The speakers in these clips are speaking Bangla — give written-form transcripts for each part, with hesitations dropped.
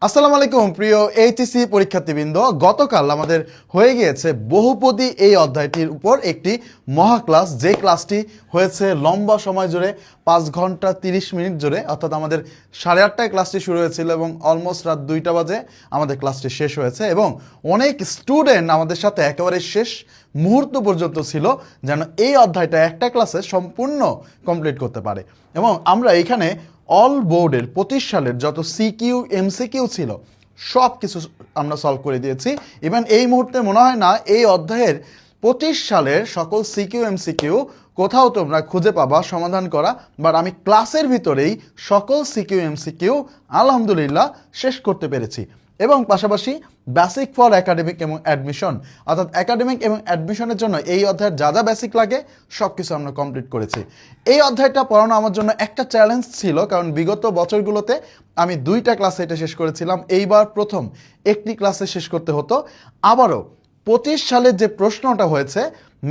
আসসালামু আলাইকুম প্রিয় এইচএসসি পরীক্ষার্থীবৃন্দ, গতকাল আমাদের হয়ে গিয়েছে বহুপদী এই অধ্যায়টির উপর একটি মহা ক্লাস। যে ক্লাসটি হয়েছে লম্বা সময় জুড়ে 5 ঘন্টা 30 মিনিট জুড়ে, অর্থাৎ আমাদের 8:30টায় ক্লাসটি শুরু হয়েছিল এবং অলমোস্ট রাত 2টা বাজে আমাদের ক্লাসটি শেষ হয়েছে। এবং অনেক স্টুডেন্ট আমাদের সাথে একেবারে শেষ মুহূর্ত পর্যন্ত ছিল যেন এই অধ্যায়টা একটা ক্লাসে সম্পূর্ণ কমপ্লিট করতে পারে। এবং আমরা এখানে অল বোর্ডের 25 সালের যত সিকিউ এমসিকিউ ছিল সব কিছু আমরা সলভ করে দিয়েছি। ইভেন এই মুহূর্তে মনে হয় না এই অধ্যায়ের 25 সালের সকল সিকিউ এমসিকিউ কোথাও তোমরা খুঁজে পাবা সমাধান করা, বাট আমি ক্লাসের ভিতরেই সকল সিকিউ এমসিকিউ আলহামদুলিল্লাহ শেষ করতে পেরেছি। এবং পাশাপাশি বেসিক ফর একাডেমিক এবং অ্যাডমিশন, অর্থাৎ একাডেমিক এবং অ্যাডমিশনের জন্য এই অধ্যায়ের যা যা বেসিক লাগে সব কিছু আমরা কমপ্লিট করেছি। এই অধ্যায়টা পড়ানো আমার জন্য একটা চ্যালেঞ্জ ছিল, কারণ বিগত বছরগুলোতে আমি 2টা ক্লাসে এটা শেষ করেছিলাম, এইবার প্রথম একটি ক্লাসে শেষ করতে হতো। আবারও 25 সালের যে প্রশ্নটা হয়েছে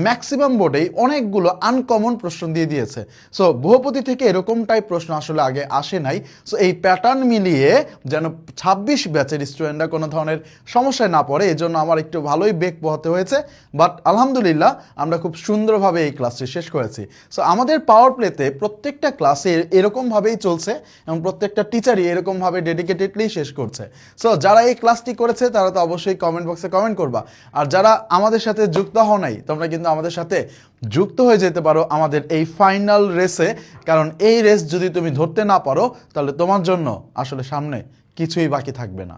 ম্যাক্সিমাম বোর্ডেই অনেকগুলো আনকমন প্রশ্ন দিয়ে দিয়েছে। সো বহুপদী থেকে এরকম টাইপ প্রশ্ন আসলে আগে আসে নাই। সো এই প্যাটার্ন মিলিয়ে যেন 26 ব্যাচের স্টুডেন্টরা কোনো ধরনের সমস্যায় না পড়ে, এই জন্য আমার একটু ভালোই বেগ পোহাতে হয়েছে। বাট আলহামদুলিল্লাহ আমরা খুব সুন্দরভাবে এই ক্লাসটি শেষ করেছি। সো আমাদের পাওয়ার প্লেতে প্রত্যেকটা ক্লাসে এরকমভাবেই চলছে এবং প্রত্যেকটা টিচারই এরকমভাবে ডেডিকেটেডলি শেষ করছে। সো যারা এই ক্লাসটি করেছে তারা তো অবশ্যই কমেন্ট বক্সে কমেন্ট করবা, আর যারা আমাদের সাথে যুক্ত হও নাই তোমরা কিন্তু আমাদের সাথে যুক্ত হয়ে যেতে পারো আমাদের এই ফাইনাল রেসে। কারণ এই রেস যদি তুমি ধরতে না পারো তাহলে তোমার জন্য আসলে সামনে কিছুই বাকি থাকবে না।